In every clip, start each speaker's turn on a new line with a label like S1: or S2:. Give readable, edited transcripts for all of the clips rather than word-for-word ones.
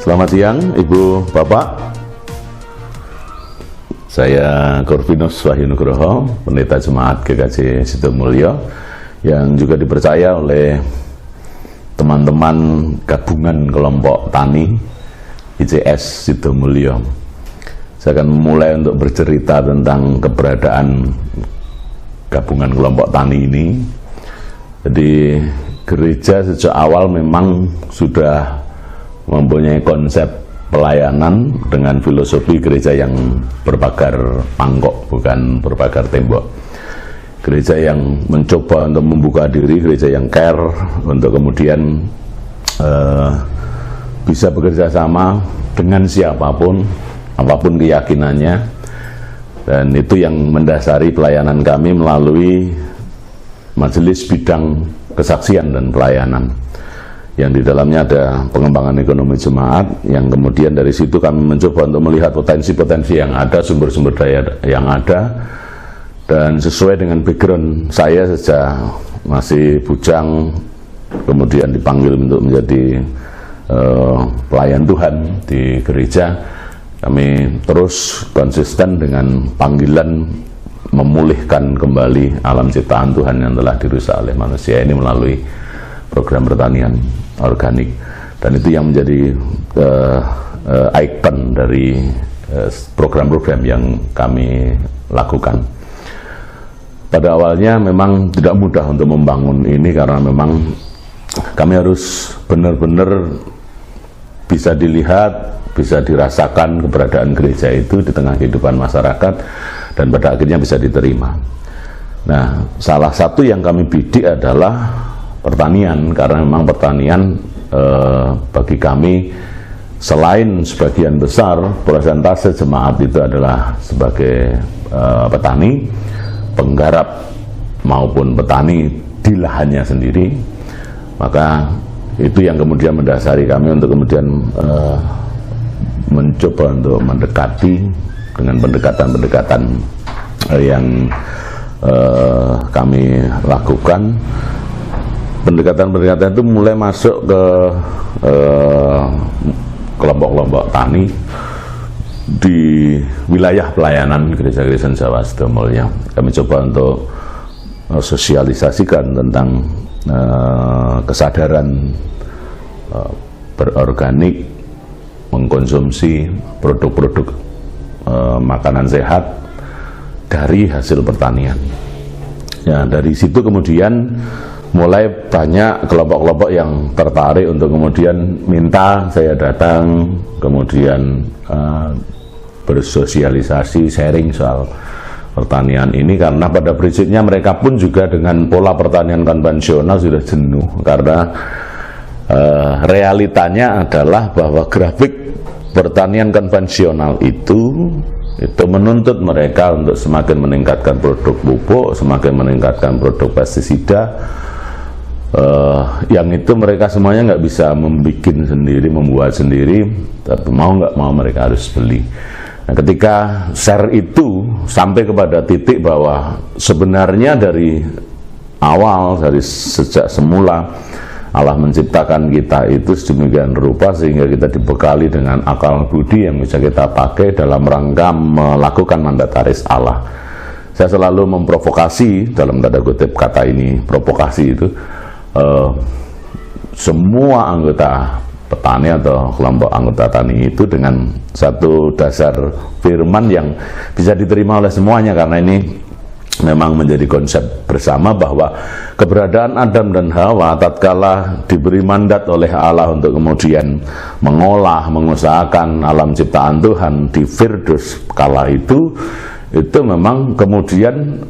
S1: Selamat siang Ibu Bapak, saya Corvinus Wahyu Nugroho, Pendeta Jemaat GKJ Sidomulyo, yang juga dipercaya oleh teman-teman gabungan kelompok tani ICS Sidomulyo. Saya akan memulai untuk bercerita tentang keberadaan gabungan kelompok tani ini. Jadi gereja sejak awal memang sudah mempunyai konsep pelayanan dengan filosofi gereja yang berpagar pangkok, bukan berpagar tembok. Gereja yang mencoba untuk membuka diri, gereja yang care untuk kemudian bisa bekerja sama dengan siapapun, apapun keyakinannya. Dan itu yang mendasari pelayanan kami melalui majelis bidang kesaksian dan pelayanan, yang di dalamnya ada pengembangan ekonomi jemaat, yang kemudian dari situ kami mencoba untuk melihat potensi-potensi yang ada, sumber-sumber daya yang ada, dan sesuai dengan background saya sejak masih bujang, kemudian dipanggil untuk menjadi pelayan Tuhan di gereja. Kami terus konsisten dengan panggilan memulihkan kembali alam ciptaan Tuhan yang telah dirusak oleh manusia ini melalui program pertanian organik, dan itu yang menjadi ikon dari program-program yang kami lakukan. Pada awalnya memang tidak mudah untuk membangun ini, karena memang kami harus benar-benar bisa dilihat, bisa dirasakan keberadaan gereja itu di tengah kehidupan masyarakat, dan pada akhirnya bisa diterima. Nah, salah satu yang kami bidik adalah pertanian, karena memang pertanian bagi kami selain sebagian besar persentase jemaat itu adalah sebagai petani, penggarap maupun petani di lahannya sendiri, maka itu yang kemudian mendasari kami untuk kemudian mencoba untuk mendekati dengan pendekatan-pendekatan yang kami lakukan. Pendekatan-pendekatan itu mulai masuk ke kelompok-kelompok tani di wilayah pelayanan gereja-gereja Jawa Sidomulyo. Kami coba untuk sosialisasikan tentang kesadaran berorganik, mengkonsumsi produk-produk makanan sehat dari hasil pertanian. Ya, dari situ kemudian mulai banyak kelompok-kelompok yang tertarik untuk kemudian minta saya datang, kemudian bersosialisasi, sharing soal pertanian ini, karena pada prinsipnya mereka pun juga dengan pola pertanian konvensional sudah jenuh, karena realitanya adalah bahwa grafik pertanian konvensional itu menuntut mereka untuk semakin meningkatkan produk pupuk, semakin meningkatkan produk pestisida, yang itu mereka semuanya nggak bisa membuat sendiri, tapi mau nggak mau mereka harus beli. Nah, ketika share itu sampai kepada titik bahwa sebenarnya dari awal, dari sejak semula Allah menciptakan kita itu sedemikian rupa sehingga kita dibekali dengan akal budi yang bisa kita pakai dalam rangka melakukan mandataris Allah. Saya selalu memprovokasi, dalam tanda kutip kata ini provokasi itu, semua anggota petani atau kelompok anggota tani itu dengan satu dasar firman yang bisa diterima oleh semuanya, karena ini memang menjadi konsep bersama bahwa keberadaan Adam dan Hawa tatkala diberi mandat oleh Allah untuk kemudian mengolah, mengusahakan alam ciptaan Tuhan di Firdaus kala itu memang kemudian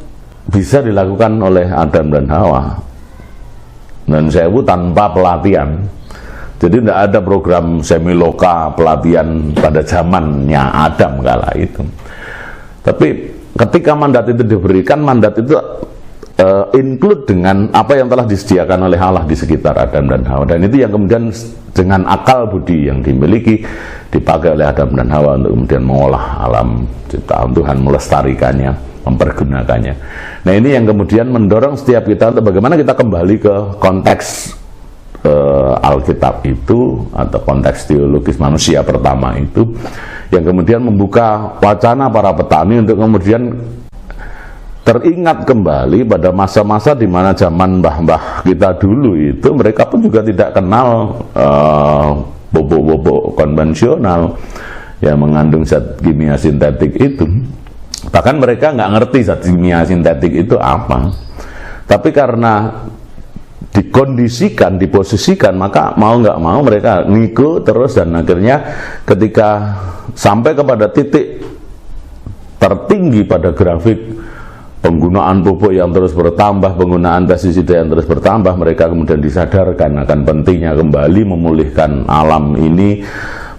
S1: bisa dilakukan oleh Adam dan Hawa, dan sewu tanpa pelatihan. Jadi tidak ada program semiloka pelatihan pada zamannya Adam kala itu. Tapi ketika mandat itu diberikan, mandat itu include dengan apa yang telah disediakan oleh Allah di sekitar Adam dan Hawa, dan itu yang kemudian dengan akal budi yang dimiliki dipakai oleh Adam dan Hawa untuk kemudian mengolah alam ciptaan Tuhan, melestarikannya, mempergunakannya. Nah, ini yang kemudian mendorong setiap kita untuk bagaimana kita kembali ke konteks Alkitab itu, atau konteks teologis manusia pertama itu, yang kemudian membuka wacana para petani untuk kemudian teringat kembali pada masa-masa di mana zaman mbah-mbah kita dulu itu mereka pun juga tidak kenal pupuk-pupuk konvensional yang mengandung zat kimia sintetik itu. Bahkan mereka nggak ngerti zat kimia sintetik itu apa, tapi karena dikondisikan, diposisikan, maka mau nggak mau mereka ngikut terus, dan akhirnya ketika sampai kepada titik tertinggi pada grafik penggunaan pupuk yang terus bertambah, penggunaan pestisida yang terus bertambah, mereka kemudian disadarkan akan pentingnya kembali memulihkan alam ini,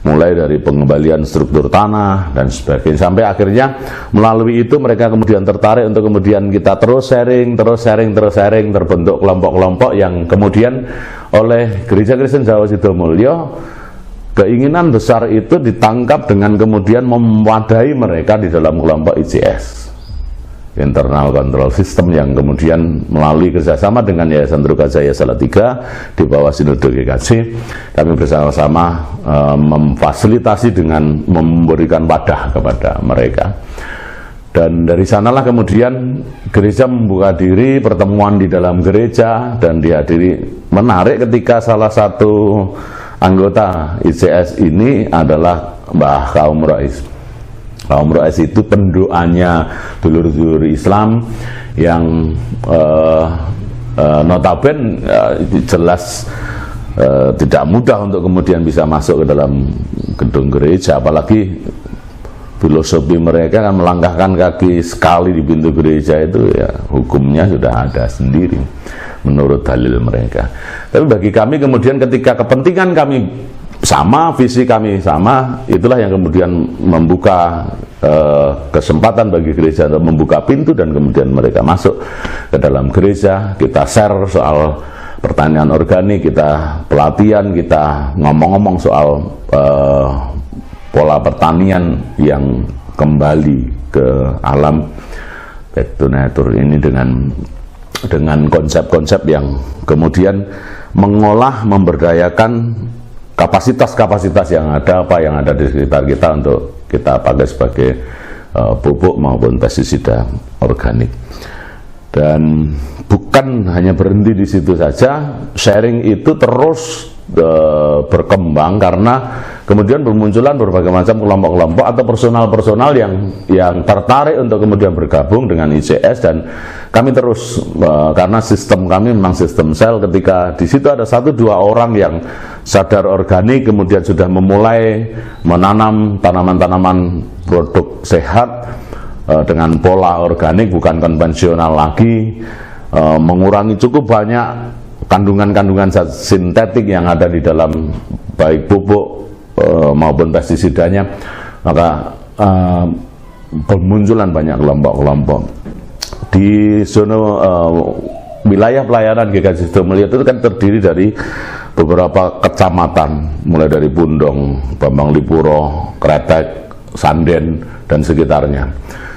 S1: mulai dari pengembalian struktur tanah dan sebagainya, sampai akhirnya melalui itu mereka kemudian tertarik untuk kemudian kita terus sharing, terbentuk kelompok-kelompok yang kemudian oleh Gereja Kristen Jawa Sidomulyo keinginan besar itu ditangkap dengan kemudian mewadai mereka di dalam kelompok ICS, Internal Control System, yang kemudian melalui kerjasama dengan Yayasan Trukajaya Salatiga di bawah Sinode GKJ, kami bersama-sama memfasilitasi dengan memberikan wadah kepada mereka. Dan dari sanalah kemudian gereja membuka diri, pertemuan di dalam gereja, dan dihadiri. Menarik ketika salah satu anggota ICS ini adalah Mbah Kaum Rais. Kaum Rais itu pendoanya dulur-dulur Islam yang notaben jelas tidak mudah untuk kemudian bisa masuk ke dalam gedung gereja, apalagi filosofi mereka kan melangkahkan kaki sekali di pintu gereja itu ya hukumnya sudah ada sendiri menurut dalil mereka. Tapi bagi kami kemudian ketika kepentingan kami sama, visi kami sama, itulah yang kemudian membuka kesempatan bagi gereja untuk membuka pintu dan kemudian mereka masuk ke dalam gereja. Kita share soal pertanian organik, kita pelatihan, kita ngomong-ngomong soal pola pertanian yang kembali ke alam, back to nature ini dengan konsep-konsep yang kemudian mengolah, memberdayakan kapasitas-kapasitas yang ada, apa yang ada di sekitar kita untuk kita pakai sebagai pupuk maupun pestisida organik. Dan bukan hanya berhenti di situ saja, sharing itu terus berkembang karena kemudian bermunculan berbagai macam kelompok-kelompok atau personal-personal yang tertarik untuk kemudian bergabung dengan ICS, dan kami terus karena sistem kami memang sistem sel, ketika di situ ada 1-2 orang yang sadar organik kemudian sudah memulai menanam tanaman-tanaman produk sehat dengan pola organik bukan konvensional lagi, mengurangi cukup banyak kandungan-kandungan zat sintetik yang ada di dalam baik pupuk maupun pestisidanya, maka bermunculan banyak kelompok-kelompok di zona wilayah pelayanan GKJ Sidomulyo itu kan terdiri dari beberapa kecamatan, mulai dari Pundong, Bambang Lipuro, Kretek, Sanden dan sekitarnya.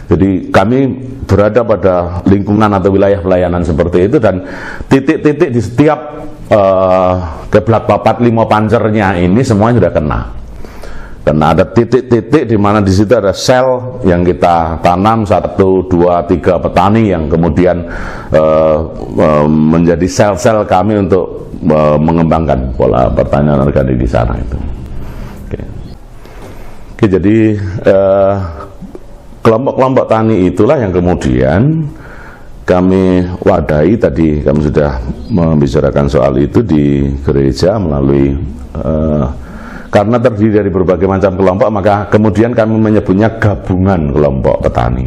S1: Jadi kami berada pada lingkungan atau wilayah pelayanan seperti itu, dan titik-titik di setiap keblat papat limo pancernya ini semuanya sudah kena. Karena ada titik-titik di mana di situ ada sel yang kita tanam 1, 2, 3 petani yang kemudian menjadi sel-sel kami untuk mengembangkan pola pertanian organik di sana itu. Oke, jadi kelompok-kelompok tani itulah yang kemudian kami wadahi. Tadi kami sudah membicarakan soal itu di gereja melalui karena terdiri dari berbagai macam kelompok, maka kemudian kami menyebutnya gabungan kelompok petani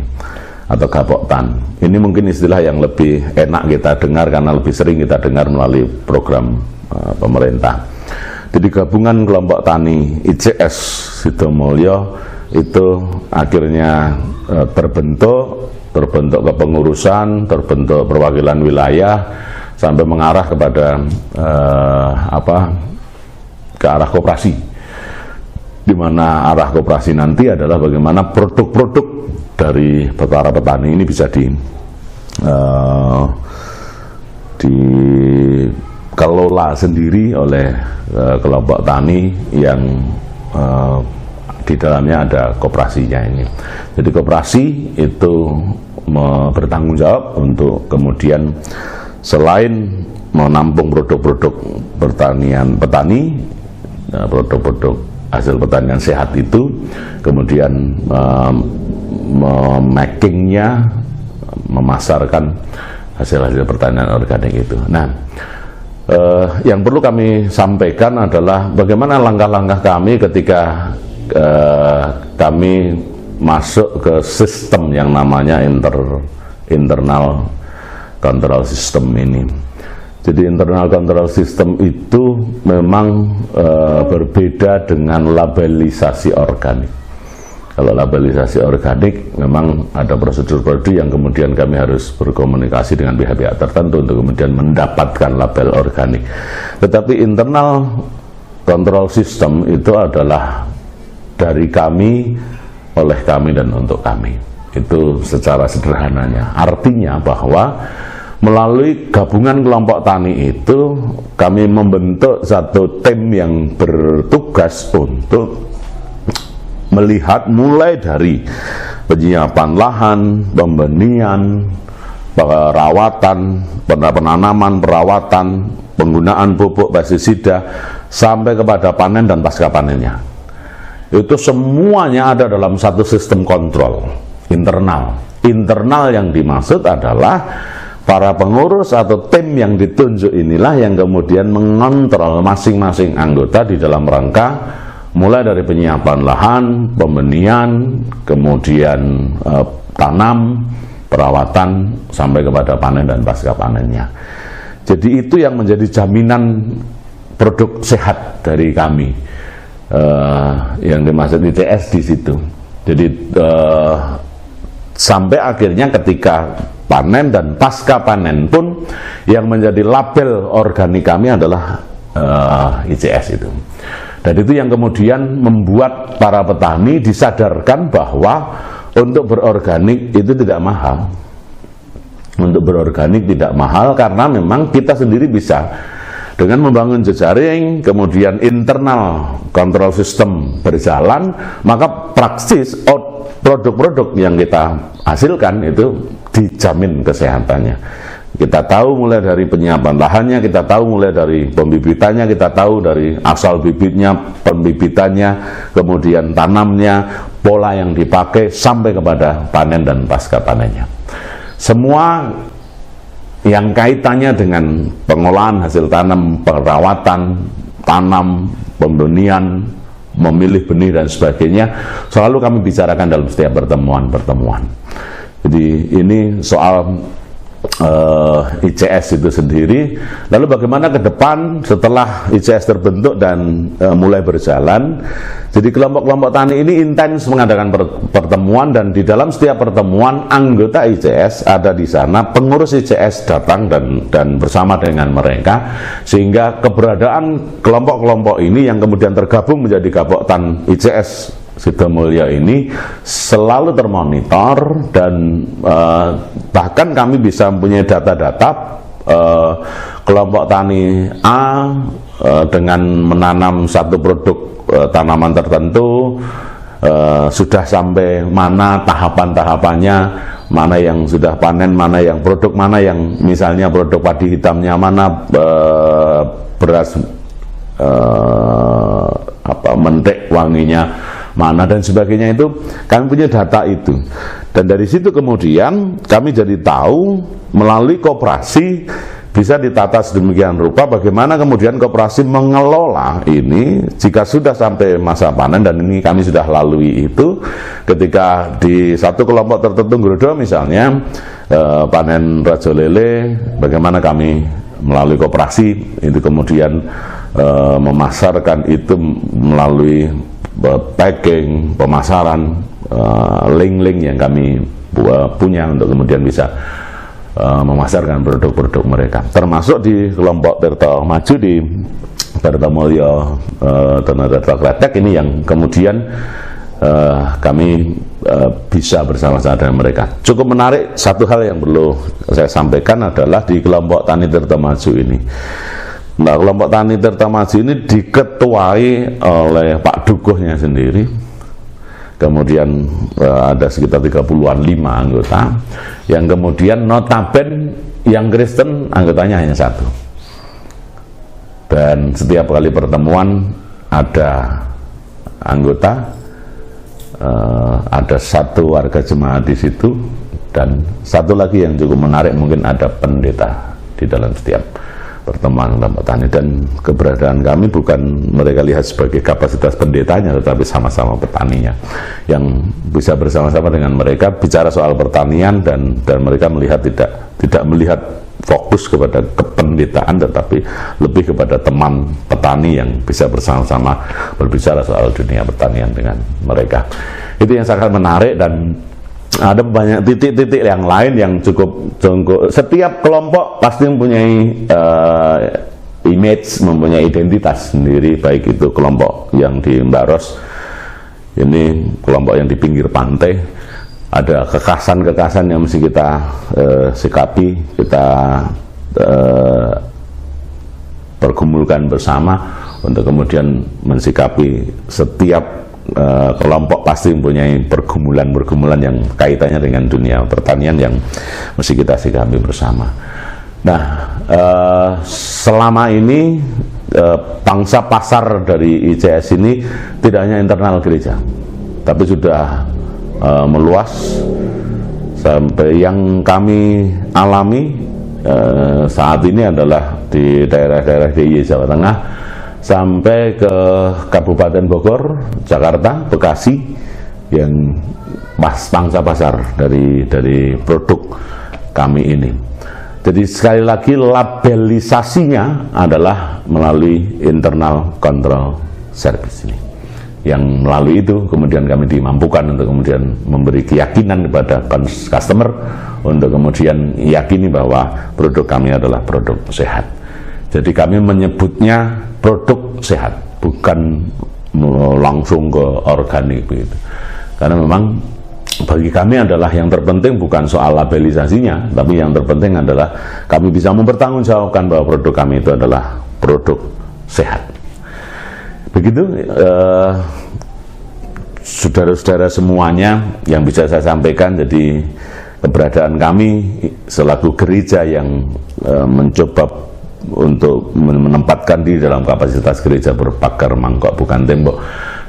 S1: atau Gapoktan. Ini mungkin istilah yang lebih enak kita dengar karena lebih sering kita dengar melalui program pemerintah. Jadi gabungan kelompok tani ICS Sidomulyo itu akhirnya terbentuk kepengurusan, terbentuk perwakilan wilayah sampai mengarah kepada ke arah koperasi, di mana arah koperasi nanti adalah bagaimana produk-produk dari para petani ini bisa dikelola sendiri oleh kelompok tani yang di dalamnya ada koperasinya ini. Jadi koperasi itu bertanggung jawab untuk kemudian selain menampung produk-produk pertanian petani, produk-produk hasil pertanian sehat itu, kemudian memakingnya, memasarkan hasil-hasil pertanian organik itu. Nah, yang perlu kami sampaikan adalah bagaimana langkah-langkah kami ketika kami masuk ke sistem yang namanya internal control system ini. Jadi internal control system itu memang berbeda dengan labelisasi organik. Kalau labelisasi organik memang ada prosedur-prosedur yang kemudian kami harus berkomunikasi dengan pihak-pihak tertentu untuk kemudian mendapatkan label organik. Tetapi internal control system itu adalah dari kami, oleh kami, dan untuk kami. Itu secara sederhananya. Artinya bahwa melalui gabungan kelompok tani itu kami membentuk satu tim yang bertugas untuk melihat mulai dari penyiapan lahan, pembenihan, perawatan, penanaman, perawatan, penggunaan pupuk pestisida sampai kepada panen dan pasca panennya. Itu semuanya ada dalam satu sistem kontrol internal. Internal yang dimaksud adalah para pengurus atau tim yang ditunjuk inilah yang kemudian mengontrol masing-masing anggota di dalam rangka mulai dari penyiapan lahan, pembenihan, kemudian tanam, perawatan, sampai kepada panen dan pasca panennya. Jadi itu yang menjadi jaminan produk sehat dari kami, yang dimaksud ICS di situ. Jadi sampai akhirnya ketika panen dan pasca panen pun yang menjadi label organik kami adalah ICS itu. Dan itu yang kemudian membuat para petani disadarkan bahwa untuk berorganik itu tidak mahal. Untuk berorganik tidak mahal karena memang kita sendiri bisa dengan membangun jejaring, kemudian internal kontrol sistem berjalan, maka praksis produk-produk yang kita hasilkan itu dijamin kesehatannya. Kita tahu mulai dari penyiapan lahannya, kita tahu mulai dari pembibitannya, kita tahu dari asal bibitnya, pembibitannya, kemudian tanamnya, pola yang dipakai, sampai kepada panen dan pasca panennya. Semua yang kaitannya dengan pengolahan hasil tanam, perawatan, tanam, pembenihan, memilih benih dan sebagainya, selalu kami bicarakan dalam setiap pertemuan-pertemuan. Jadi ini soal ICS itu sendiri. Lalu bagaimana ke depan setelah ICS terbentuk dan mulai berjalan. Jadi kelompok-kelompok tani ini intens mengadakan pertemuan, dan di dalam setiap pertemuan anggota ICS ada di sana, pengurus ICS datang dan bersama dengan mereka, sehingga keberadaan kelompok-kelompok ini yang kemudian tergabung menjadi Gapoktan ICS Sidomulyo ini selalu termonitor, dan bahkan kami bisa mempunyai data-data kelompok tani A dengan menanam satu produk tanaman tertentu sudah sampai mana tahapan-tahapannya, mana yang sudah panen, mana yang produk, mana yang misalnya produk padi hitamnya, mana beras mentek wanginya mana dan sebagainya. Itu kami punya data itu, dan dari situ kemudian kami jadi tahu melalui koperasi bisa ditata sedemikian rupa bagaimana kemudian koperasi mengelola ini jika sudah sampai masa panen. Dan ini kami sudah lalui itu ketika di satu kelompok tertentu Grodo misalnya panen rajo lele, bagaimana kami melalui koperasi itu kemudian memasarkan itu melalui packing, pemasaran, link-link yang kami punya untuk kemudian bisa memasarkan produk-produk mereka, termasuk di kelompok Tirta Maju di Tirta Mulyo Tirta Kletek ini yang kemudian kami bisa bersama-sama dengan mereka. Cukup menarik, satu hal yang perlu saya sampaikan adalah di kelompok Tani Tirta Maju ini. Nah, kelompok Tani Tirta Maju ini diketuai oleh Pak Dukuhnya sendiri. Kemudian ada sekitar 30-an 5 anggota, yang kemudian notaben yang Kristen anggotanya hanya 1. Dan setiap kali pertemuan ada anggota, ada 1 warga jemaat di situ, dan 1 lagi yang cukup menarik, mungkin ada pendeta di dalam setiap pertemuan kelompok tani. Dan keberadaan kami bukan mereka lihat sebagai kapasitas pendetanya, tetapi sama-sama petaninya yang bisa bersama-sama dengan mereka bicara soal pertanian, dan mereka melihat tidak melihat fokus kepada kependetaan, tetapi lebih kepada teman petani yang bisa bersama-sama berbicara soal dunia pertanian dengan mereka. Itu yang sangat menarik, dan ada banyak titik-titik yang lain yang cukup. Setiap kelompok pasti mempunyai image, mempunyai identitas sendiri, baik itu kelompok yang di Mbaros, ini kelompok yang di pinggir pantai, ada kekasan-kekasan yang mesti kita sikapi, kita pergumulkan bersama untuk kemudian mensikapi. Setiap kelompok pasti mempunyai pergumulan-pergumulan yang kaitannya dengan dunia pertanian yang mesti kita sikapi bersama. Nah, selama ini pangsa pasar dari ICS ini tidak hanya internal gereja, tapi sudah meluas sampai yang kami alami saat ini adalah di daerah-daerah DIY Jawa Tengah sampai ke Kabupaten Bogor, Jakarta, Bekasi, yang pangsa pasar dari produk kami ini. Jadi sekali lagi labelisasinya adalah melalui internal control service ini, yang melalui itu kemudian kami dimampukan untuk kemudian memberi keyakinan kepada customer untuk kemudian yakini bahwa produk kami adalah produk sehat. Jadi kami menyebutnya produk sehat, bukan langsung ke organik begitu. Karena memang bagi kami adalah yang terpenting bukan soal labelisasinya, tapi yang terpenting adalah kami bisa mempertanggungjawabkan bahwa produk kami itu adalah produk sehat. Begitu saudara-saudara semuanya yang bisa saya sampaikan. Jadi keberadaan kami selaku gereja yang mencoba untuk menempatkan diri dalam kapasitas gereja berpagar mangkok bukan tembok,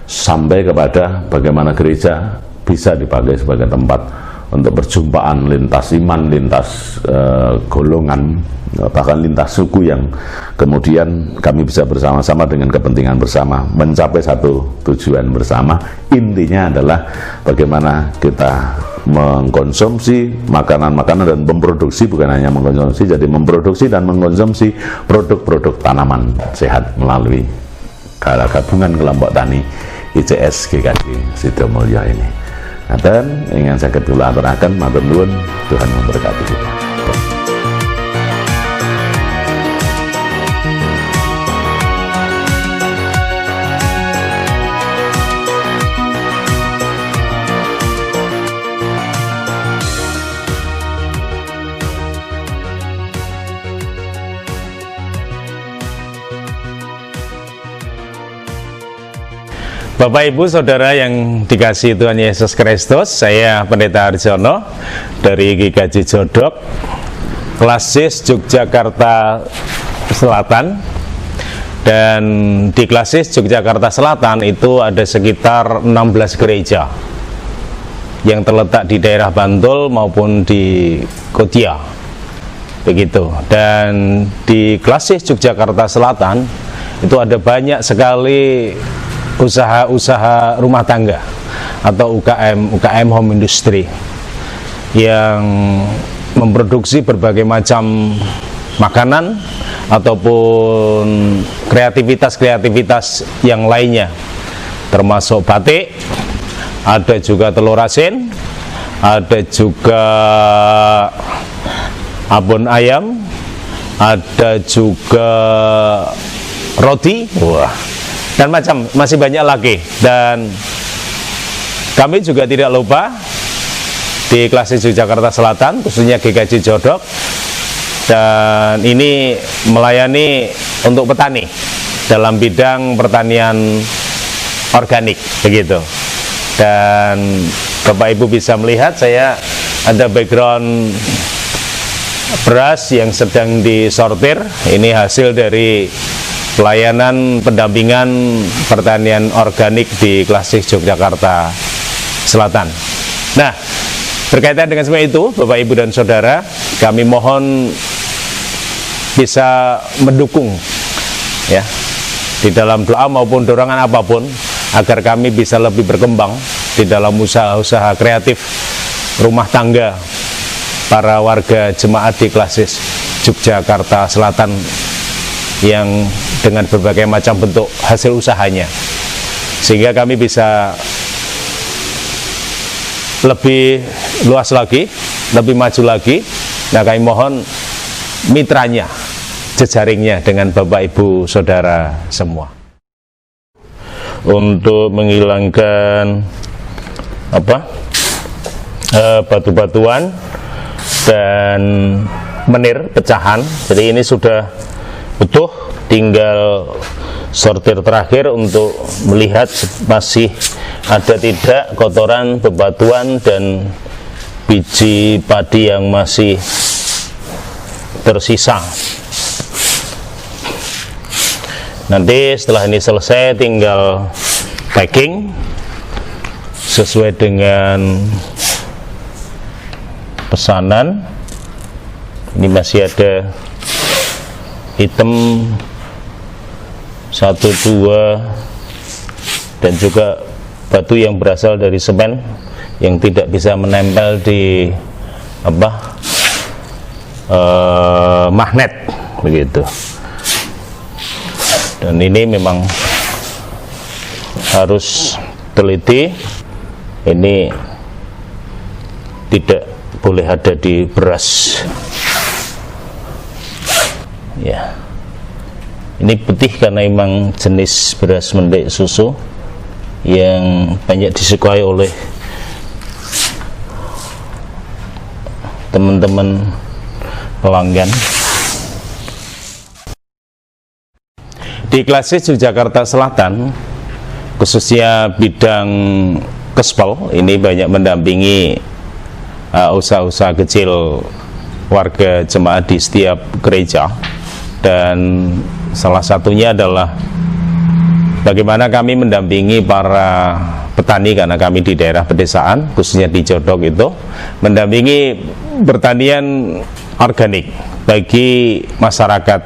S1: sampai kepada bagaimana gereja bisa dipakai sebagai tempat untuk perjumpaan lintas iman, lintas golongan, bahkan lintas suku, yang kemudian kami bisa bersama-sama dengan kepentingan bersama mencapai satu tujuan bersama. Intinya adalah bagaimana kita mengkonsumsi makanan-makanan dan memproduksi, bukan hanya mengkonsumsi, jadi memproduksi dan mengkonsumsi produk-produk tanaman sehat melalui gabungan kelompok tani ICS GKJ Sidomulyo ini. Dan ingin saya aturaken matur nuwun, Tuhan memberkati kita.
S2: Bapak Ibu Saudara yang dikasihi Tuhan Yesus Kristus, saya Pendeta Harjono dari GKJ Jodok, Klasis Yogyakarta Selatan. Dan di Klasis Yogyakarta Selatan itu ada sekitar 16 gereja yang terletak di daerah Bantul maupun di Kodia, begitu. Dan di Klasis Yogyakarta Selatan itu ada banyak sekali usaha-usaha rumah tangga atau UKM home industry yang memproduksi berbagai macam makanan ataupun kreativitas yang lainnya, termasuk batik, ada juga telur asin, ada juga abon ayam, ada juga roti, dan masih banyak lagi. Dan kami juga tidak lupa di Klasis Yogyakarta Selatan, khususnya GKJ Jodok, dan ini melayani untuk petani dalam bidang pertanian organik, begitu. Dan Bapak Ibu bisa melihat saya ada background beras yang sedang disortir. Ini hasil dari pelayanan pendampingan pertanian organik di Klasis Yogyakarta Selatan. Nah, berkaitan dengan semua itu, Bapak Ibu dan Saudara, kami mohon bisa mendukung ya di dalam doa maupun dorongan apapun agar kami bisa lebih berkembang di dalam usaha-usaha kreatif rumah tangga para warga jemaat di Klasis Yogyakarta Selatan yang dengan berbagai macam bentuk hasil usahanya, sehingga kami bisa lebih luas lagi, lebih maju lagi. Nah, kami mohon mitranya, jejaringnya dengan Bapak Ibu Saudara semua untuk menghilangkan batu-batuan dan menir pecahan. Jadi ini sudah utuh, tinggal sortir terakhir untuk melihat masih ada tidak kotoran, bebatuan dan biji padi yang masih tersisa. Nanti setelah ini selesai tinggal packing sesuai dengan pesanan. Ini masih ada hitam 1, 2 dan juga batu yang berasal dari semen yang tidak bisa menempel di magnet, begitu. Dan ini memang harus teliti, ini tidak boleh ada di beras ya. Ini putih karena memang jenis beras mendek susu yang banyak disukai oleh teman-teman pelanggan. Di Klasis Yogyakarta Selatan, khususnya bidang Kespel, ini banyak mendampingi usaha-usaha kecil warga jemaat di setiap gereja. Dan salah satunya adalah bagaimana kami mendampingi para petani, karena kami di daerah pedesaan, khususnya di Jodok itu, mendampingi pertanian organik bagi masyarakat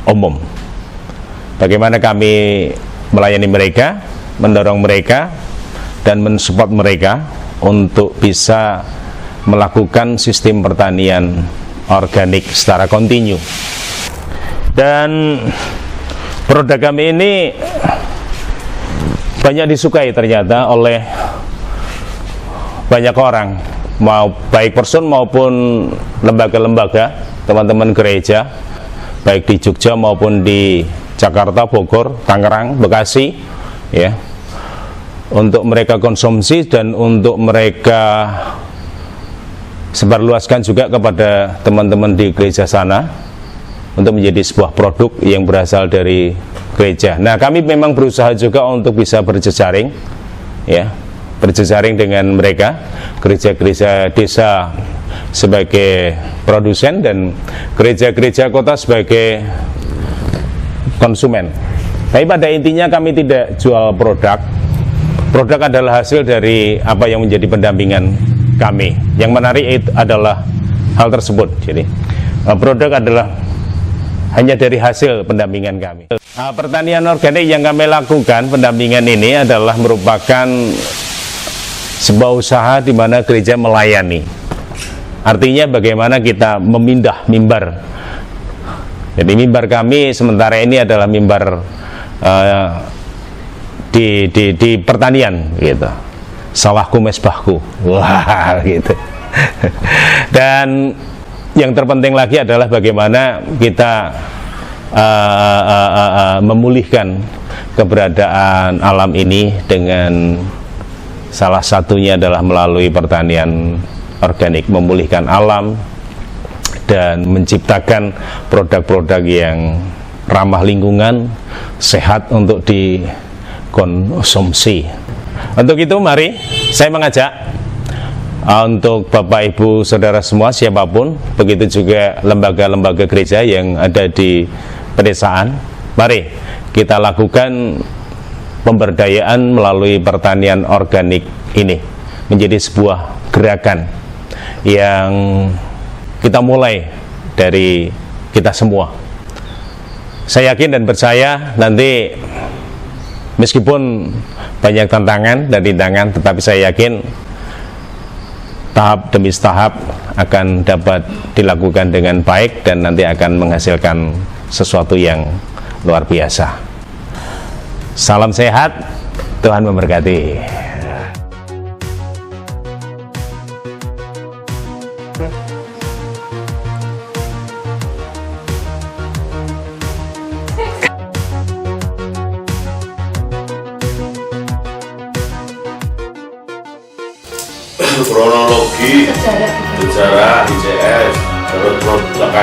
S2: umum. Bagaimana kami melayani mereka, mendorong mereka, dan mensupport mereka untuk bisa melakukan sistem pertanian organik secara kontinu. Dan produk kami ini banyak disukai ternyata oleh banyak orang, baik person maupun lembaga-lembaga, teman-teman gereja, baik di Jogja maupun di Jakarta, Bogor, Tangerang, Bekasi, ya, untuk mereka konsumsi dan untuk mereka sebarluaskan juga kepada teman-teman di gereja sana. untuk menjadi sebuah produk yang berasal dari gereja. Nah, kami memang berusaha juga untuk bisa berjejaring, ya, berjejaring dengan mereka, gereja-gereja desa sebagai produsen dan gereja-gereja kota sebagai konsumen. Tapi pada intinya kami tidak jual produk. Produk adalah hasil dari apa yang menjadi pendampingan kami. Yang menarik itu adalah hal tersebut. Jadi produk adalah hanya dari hasil pendampingan kami. Pertanian organik yang kami lakukan, pendampingan ini adalah merupakan sebuah usaha di mana gereja melayani. Artinya bagaimana kita memindah mimbar. Jadi mimbar kami sementara ini adalah mimbar di pertanian gitu. Sawahku mesbahku. Wah, gitu. Dan yang terpenting lagi adalah bagaimana kita memulihkan keberadaan alam ini dengan salah satunya adalah melalui pertanian organik, memulihkan alam dan menciptakan produk-produk yang ramah lingkungan, sehat untuk dikonsumsi. Untuk itu mari saya mengajak untuk Bapak Ibu Saudara semua, siapapun, begitu juga lembaga-lembaga gereja yang ada di pedesaan, mari kita lakukan pemberdayaan melalui pertanian organik ini menjadi sebuah gerakan yang kita mulai dari kita semua. Saya yakin dan percaya nanti meskipun banyak tantangan dan rintangan, tetapi saya yakin tahap demi tahap akan dapat dilakukan dengan baik dan nanti akan menghasilkan sesuatu yang luar biasa. Salam sehat, Tuhan memberkati.
S1: Kronologi sejarah ICS terus produk